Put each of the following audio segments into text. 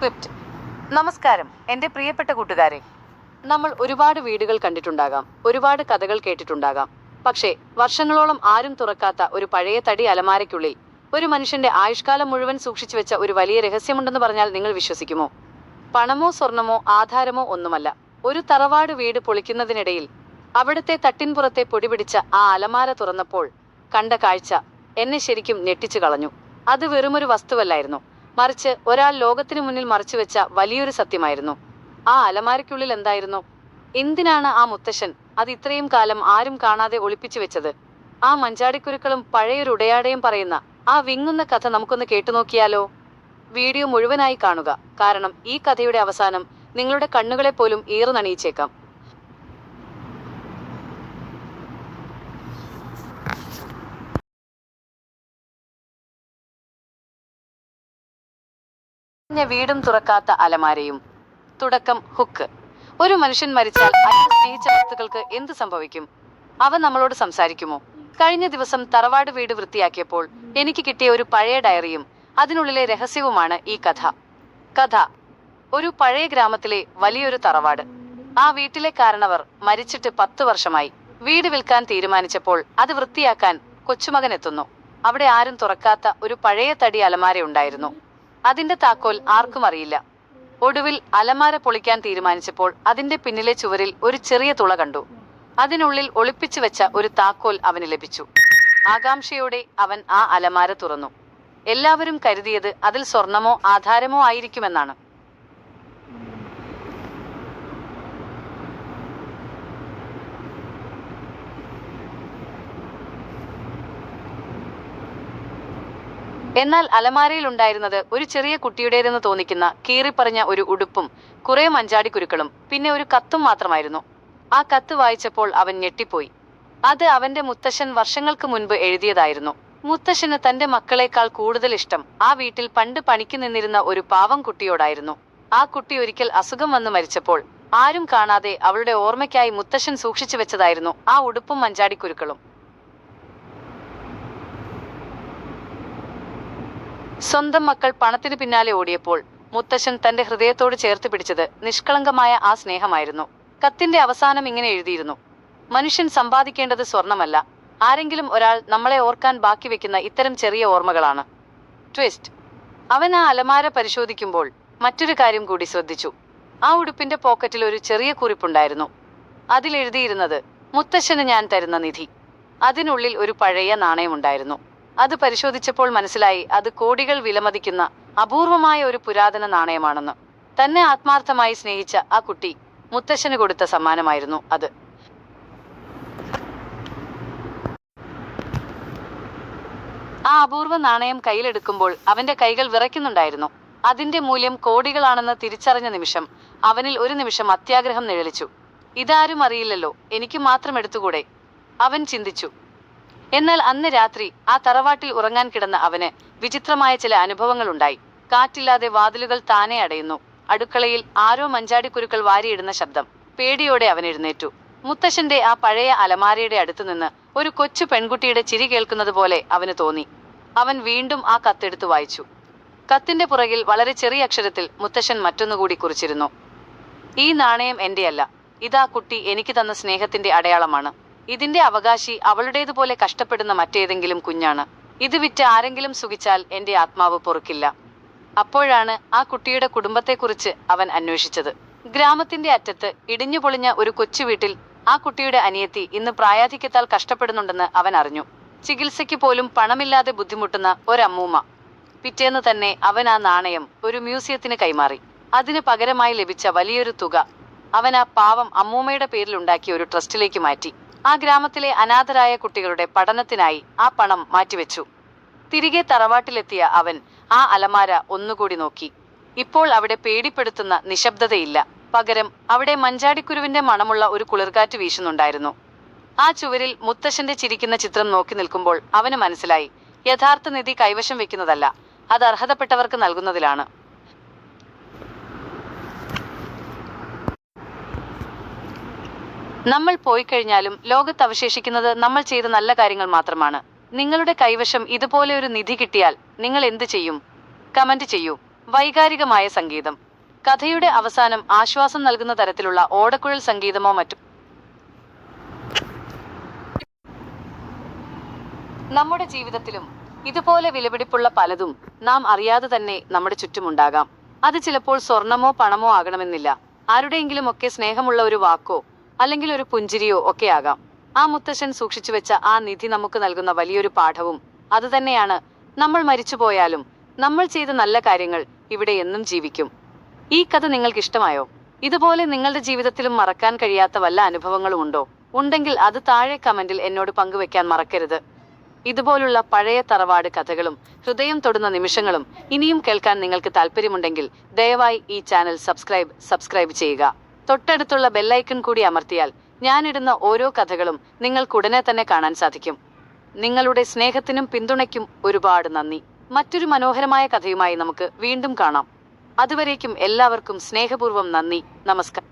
Script. നമസ്കാരം എൻ്റെ പ്രിയപ്പെട്ട കൂട്ടുകാരെ. നമ്മൾ ഒരുപാട് വീടുകൾ കണ്ടിട്ടുണ്ടാകാം, ഒരുപാട് കഥകൾ കേട്ടിട്ടുണ്ടാകാം. പക്ഷേ വർഷങ്ങളോളം ആരും തുറക്കാത്ത ഒരു പഴയ തടി അലമാരയ്ക്കുള്ളിൽ ഒരു മനുഷ്യന്റെ ആയുഷ്കാലം മുഴുവൻ സൂക്ഷിച്ചു വെച്ച ഒരു വലിയ രഹസ്യമുണ്ടെന്ന് പറഞ്ഞാൽ നിങ്ങൾ വിശ്വസിക്കുമോ? പണമോ സ്വർണമോ ആധാരമോ ഒന്നുമല്ല. ഒരു തറവാട് വീട് പൊളിക്കുന്നതിനിടയിൽ അവിടുത്തെ തട്ടിൻപുറത്തെ പൊടിപിടിച്ച ആ അലമാര തുറന്നപ്പോൾ കണ്ട കാഴ്ച എന്നെ ശരിക്കും ഞെട്ടിച്ചു കളഞ്ഞു. അത് വെറുമൊരു വസ്തുവല്ലായിരുന്നു, മറിച്ച് ഒരാൾ ലോകത്തിനു മുന്നിൽ മറച്ചുവെച്ച വലിയൊരു സത്യമായിരുന്നു. ആ അലമാരയ്ക്കുള്ളിൽ എന്തായിരുന്നു? എന്തിനാണ് ആ മുത്തശ്ശൻ അത് ഇത്രയും കാലം ആരും കാണാതെ ഒളിപ്പിച്ചു വെച്ചത്? ആ മഞ്ചാടിക്കുരുക്കളും പഴയൊരു ഉടയാടയും പറയുന്ന ആ വിങ്ങുന്ന കഥ നമുക്കൊന്ന് കേട്ടുനോക്കിയാലോ? വീഡിയോ മുഴുവനായി കാണുക, കാരണം ഈ കഥയുടെ അവസാനം നിങ്ങളുടെ കണ്ണുകളെ പോലും ഈറുനണിയിച്ചേക്കാം. വീടും തുറക്കാത്ത അലമാരയും. തുടക്കം. ഹുക്ക്. ഒരു മനുഷ്യൻ മരിച്ചാൽ അയാൾ സ്നേഹിച്ച വസ്തുക്കൾക്ക് എന്ത് സംഭവിക്കും? അവ നമ്മളോട് സംസാരിക്കുമോ? കഴിഞ്ഞ ദിവസം തറവാട് വീട് വൃത്തിയാക്കിയപ്പോൾ എനിക്ക് കിട്ടിയ ഒരു പഴയ ഡയറിയും അതിനുള്ളിലെ രഹസ്യവുമാണ് ഈ കഥ. ഒരു പഴയ ഗ്രാമത്തിലെ വലിയൊരു തറവാട്. ആ വീട്ടിലെ കാരണവർ മരിച്ചിട്ട് 10 വർഷമായി. വീട് വിൽക്കാൻ തീരുമാനിച്ചപ്പോൾ അത് വൃത്തിയാക്കാൻ കൊച്ചുമകൻ എത്തുന്നു. അവിടെ ആരും തുറക്കാത്ത ഒരു പഴയ തടി അലമാര ഉണ്ടായിരുന്നു. അതിന്റെ താക്കോൽ ആർക്കും അറിയില്ല. ഒടുവിൽ അലമാര പൊളിക്കാൻ തീരുമാനിച്ചപ്പോൾ അതിന്റെ പിന്നിലെ ചുവരിൽ ഒരു ചെറിയ തുള കണ്ടു. അതിനുള്ളിൽ ഒളിപ്പിച്ചു വെച്ച ഒരു താക്കോൽ അവന് ലഭിച്ചു. ആകാംക്ഷയോടെ അവൻ ആ അലമാര തുറന്നു. എല്ലാവരും കരുതിയത് അതിൽ സ്വർണമോ ആധാരമോ ആയിരിക്കുമെന്നാണ്. എന്നാൽ അലമാരയിൽ ഉണ്ടായിരുന്നത് ഒരു ചെറിയ കുട്ടിയുടേതെന്ന് തോന്നിക്കുന്ന കീറിപ്പറഞ്ഞ ഒരു ഉടുപ്പും കുറെ മഞ്ചാടിക്കുരുക്കളും പിന്നെ ഒരു കത്തും മാത്രമായിരുന്നു. ആ കത്ത് വായിച്ചപ്പോൾ അവൻ ഞെട്ടിപ്പോയി. അത് അവന്റെ മുത്തശ്ശൻ വർഷങ്ങൾക്ക് മുൻപ് എഴുതിയതായിരുന്നു. മുത്തശ്ശന് തന്റെ മക്കളെക്കാൾ കൂടുതൽ ഇഷ്ടം ആ വീട്ടിൽ പണ്ട് പണിക്ക് നിന്നിരുന്ന ഒരു പാവം കുട്ടിയോടായിരുന്നു. ആ കുട്ടി ഒരിക്കൽ അസുഖം വന്ന് മരിച്ചപ്പോൾ ആരും കാണാതെ അവളുടെ ഓർമ്മയ്ക്കായി മുത്തശ്ശൻ സൂക്ഷിച്ചു വെച്ചതായിരുന്നു ആ ഉടുപ്പും മഞ്ചാടിക്കുരുക്കളും. സ്വന്തം മക്കൾ പണത്തിന് പിന്നാലെ ഓടിയപ്പോൾ മുത്തശ്ശൻ തന്റെ ഹൃദയത്തോട് ചേർത്ത് പിടിച്ചത് നിഷ്കളങ്കമായ ആ സ്നേഹമായിരുന്നു. കത്തിന്റെ അവസാനം ഇങ്ങനെ എഴുതിയിരുന്നു: മനുഷ്യൻ സമ്പാദിക്കേണ്ടത് സ്വർണമല്ല, ആരെങ്കിലും ഒരാൾ നമ്മളെ ഓർക്കാൻ ബാക്കി വെക്കുന്ന ഇത്തരം ചെറിയ ഓർമ്മകളാണ്. ട്വിസ്റ്റ്. അവൻ ആ അലമാര പരിശോധിക്കുമ്പോൾ മറ്റൊരു കാര്യം കൂടി ശ്രദ്ധിച്ചു. ആ ഉടുപ്പിന്റെ പോക്കറ്റിൽ ഒരു ചെറിയ കുറിപ്പുണ്ടായിരുന്നു. അതിലെഴുതിയിരുന്നത്: മുത്തശ്ശന് ഞാൻ തരുന്ന നിധി. അതിനുള്ളിൽ ഒരു പഴയ നാണയമുണ്ടായിരുന്നു. അത് പരിശോധിച്ചപ്പോൾ മനസ്സിലായി, അത് കോടികൾ വിലമതിക്കുന്ന അപൂർവമായ ഒരു പുരാതന നാണയമാണെന്ന്. തന്നെ ആത്മാർത്ഥമായി സ്നേഹിച്ച ആ കുട്ടി മുത്തശ്ശന് കൊടുത്ത സമ്മാനമായിരുന്നു അത്. ആ അപൂർവ നാണയം കയ്യിലെടുക്കുമ്പോൾ അവന്റെ കൈകൾ വിറയ്ക്കുന്നുണ്ടായിരുന്നു. അതിന്റെ മൂല്യം കോടികളാണെന്ന് തിരിച്ചറിഞ്ഞ നിമിഷം അവനിൽ ഒരു നിമിഷം അത്യാഗ്രഹം നിഴലിച്ചു. ഇതാരും അറിയില്ലല്ലോ, എനിക്ക് മാത്രം എടുത്തുകൂടെ? അവൻ ചിന്തിച്ചു. എന്നാൽ അന്ന് രാത്രി ആ തറവാട്ടിൽ ഉറങ്ങാൻ കിടന്ന അവന് വിചിത്രമായ ചില അനുഭവങ്ങൾ ഉണ്ടായി. കാറ്റില്ലാതെ വാതിലുകൾ താനെ അടയുന്നു. അടുക്കളയിൽ ആരോ മഞ്ചാടിക്കുരുക്കൾ വാരിയിടുന്ന ശബ്ദം. പേടിയോടെ അവൻ എഴുന്നേറ്റു. മുത്തശ്ശന്റെ ആ പഴയ അലമാരയുടെ അടുത്തുനിന്ന് ഒരു കൊച്ചു പെൺകുട്ടിയുടെ ചിരി കേൾക്കുന്നത് പോലെ അവന് തോന്നി. അവൻ വീണ്ടും ആ കത്തെടുത്ത് വായിച്ചു. കത്തിന്റെ പുറകിൽ വളരെ ചെറിയ അക്ഷരത്തിൽ മുത്തശ്ശൻ മറ്റൊന്നുകൂടി കുറിച്ചിരുന്നു: ഈ നാണയം എന്റെയല്ല, ഇതാ കുട്ടി എനിക്ക് തന്ന സ്നേഹത്തിന്റെ അടയാളമാണ്. ഇതിന്റെ അവകാശി അവളുടേതുപോലെ കഷ്ടപ്പെടുന്ന മറ്റേതെങ്കിലും കുഞ്ഞാണ്. ഇത് വിറ്റ് ആരെങ്കിലും സുഖിച്ചാൽ എന്റെ ആത്മാവ് പൊറുക്കില്ല. അപ്പോഴാണ് ആ കുട്ടിയുടെ കുടുംബത്തെക്കുറിച്ച് അവൻ അന്വേഷിച്ചത്. ഗ്രാമത്തിന്റെ അറ്റത്ത് ഇടിഞ്ഞു പൊളിഞ്ഞ ഒരു കൊച്ചു വീട്ടിൽ ആ കുട്ടിയുടെ അനിയത്തി ഇന്ന് പ്രായാധിക്യത്താൽ കഷ്ടപ്പെടുന്നുണ്ടെന്ന് അവൻ അറിഞ്ഞു. ചികിത്സയ്ക്ക് പോലും പണമില്ലാതെ ബുദ്ധിമുട്ടുന്ന ഒരമ്മൂമ്മ. പിറ്റേന്ന് തന്നെ അവൻ ആ നാണയം ഒരു മ്യൂസിയത്തിന് കൈമാറി. അതിന് പകരമായി ലഭിച്ച വലിയൊരു തുക അവൻ ആ പാവം അമ്മൂമ്മയുടെ പേരിൽ ഉണ്ടാക്കിയ ഒരു ട്രസ്റ്റിലേക്ക് മാറ്റി. ആ ഗ്രാമത്തിലെ അനാഥരായ കുട്ടികളുടെ പഠനത്തിനായി ആ പണം മാറ്റിവെച്ചു. തിരികെ തറവാട്ടിലെത്തിയ അവൻ ആ അലമാര ഒന്നുകൂടി നോക്കി. ഇപ്പോൾ അവിടെ പേടിപ്പെടുത്തുന്ന നിശബ്ദതയില്ല. പകരം അവിടെ മഞ്ചാടിക്കുരുവിന്റെ മണമുള്ള ഒരു കുളിർകാറ്റ് വീശുന്നുണ്ടായിരുന്നു. ആ ചുവരിൽ മുത്തശ്ശന്റെ ചിരിക്കുന്ന ചിത്രം നോക്കി നിൽക്കുമ്പോൾ അവന് മനസ്സിലായി, യഥാർത്ഥ നിധി കൈവശം വെക്കുന്നതല്ല, അത് അർഹതപ്പെട്ടവർക്ക് നൽകുന്നതിലാണ്. നമ്മൾ പോയി കഴിഞ്ഞാലും ലോകത്ത് അവശേഷിക്കുന്നത് നമ്മൾ ചെയ്ത നല്ല കാര്യങ്ങൾ മാത്രമാണ്. നിങ്ങളുടെ കൈവശം ഇതുപോലെ ഒരു നിധി കിട്ടിയാൽ നിങ്ങൾ എന്ത് ചെയ്യും? കമന്റ് ചെയ്യൂ. വൈകാരികമായ സംഗീതം. കഥയുടെ അവസാനം ആശ്വാസം നൽകുന്ന തരത്തിലുള്ള ഓടക്കുഴൽ സംഗീതമോ മറ്റും. നമ്മുടെ ജീവിതത്തിലും ഇതുപോലെ വിലപിടിപ്പുള്ള പലതും നാം അറിയാതെ തന്നെ നമ്മുടെ ചുറ്റുമുണ്ടാകാം. അത് ചിലപ്പോൾ സ്വർണമോ പണമോ ആകണമെന്നില്ല. ആരുടെയെങ്കിലും ഒക്കെ സ്നേഹമുള്ള ഒരു വാക്കോ അല്ലെങ്കിൽ ഒരു പുഞ്ചിരിയോ ഒക്കെ ആകാം. ആ മുത്തശ്ശൻ സൂക്ഷിച്ചു വെച്ച ആ നിധി നമുക്ക് നൽകുന്ന വലിയൊരു പാഠവും അതുതന്നെയാണ്. നമ്മൾ മരിച്ചുപോയാലും നമ്മൾ ചെയ്ത നല്ല കാര്യങ്ങൾ ഇവിടെ എന്നും ജീവിക്കും. ഈ കഥ നിങ്ങൾക്ക് ഇഷ്ടമായോ? ഇതുപോലെ നിങ്ങളുടെ ജീവിതത്തിലും മറക്കാൻ കഴിയാത്ത വല്ല അനുഭവങ്ങളും ഉണ്ടോ? ഉണ്ടെങ്കിൽ അത് താഴെ കമന്റിൽ എന്നോട് പങ്കുവെക്കാൻ മറക്കരുത്. ഇതുപോലുള്ള പഴയ തറവാട് കഥകളും ഹൃദയം തൊടുന്ന നിമിഷങ്ങളും ഇനിയും കേൾക്കാൻ നിങ്ങൾക്ക് താല്പര്യമുണ്ടെങ്കിൽ ദയവായി ഈ ചാനൽ സബ്സ്ക്രൈബ് ചെയ്യുക. തൊട്ടടുത്തുള്ള ബെല്ലൈക്കൺ കൂടി അമർത്തിയാൽ ഞാനിടുന്ന ഓരോ കഥകളും നിങ്ങൾക്ക് ഉടനെ തന്നെ കാണാൻ സാധിക്കും. നിങ്ങളുടെ സ്നേഹത്തിനും പിന്തുണയ്ക്കും ഒരുപാട് നന്ദി. മറ്റൊരു മനോഹരമായ കഥയുമായി നമുക്ക് വീണ്ടും കാണാം. അതുവരേക്കും എല്ലാവർക്കും സ്നേഹപൂർവ്വം നന്ദി. നമസ്കാരം.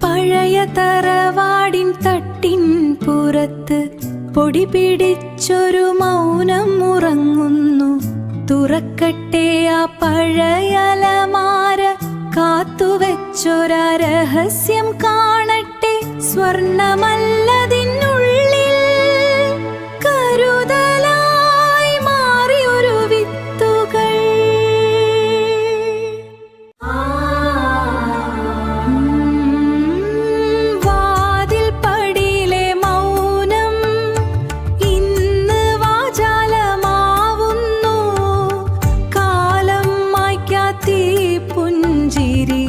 പഴയ തറവാടിൻ തട്ടിൻ പുറത്ത് പൊടി പിടിച്ചൊരു മൗനം ഉറങ്ങുന്നു. തുറക്കട്ടെ ആ പഴയലമാര, കാത്തുവെച്ചൊരാ രഹസ്യം കാണട്ടെ. സ്വർണമല്ലതിനുള്ളിൽ കരുതലായി മാറിയൊരു വിത്തുകൾ. വാതിൽ പടിയിലെ മൗനം ഇന്ന് വാചാലമാവുന്നു. കാലം മായ്ക്കാത്തീ പുഞ്ചിരി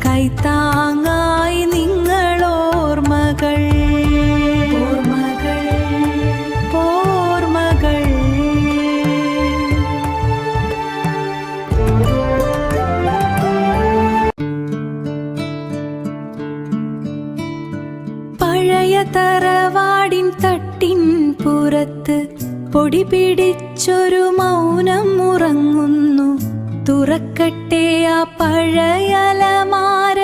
കൈത്താങ്ങായി നിങ്ങളോർമ്മകൾ. പഴയ തറവാടിൻ തട്ടിൻ പുറത്ത് പൊടി പിടിച്ചൊരു മൗനം ഉറങ്ങുന്നു. തുറക്കട്ടെ ആ പഴയലമാര,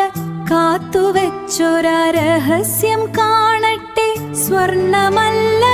കാത്തുവെച്ചൊരാ രഹസ്യം കാണട്ടെ. സ്വർണമല്ല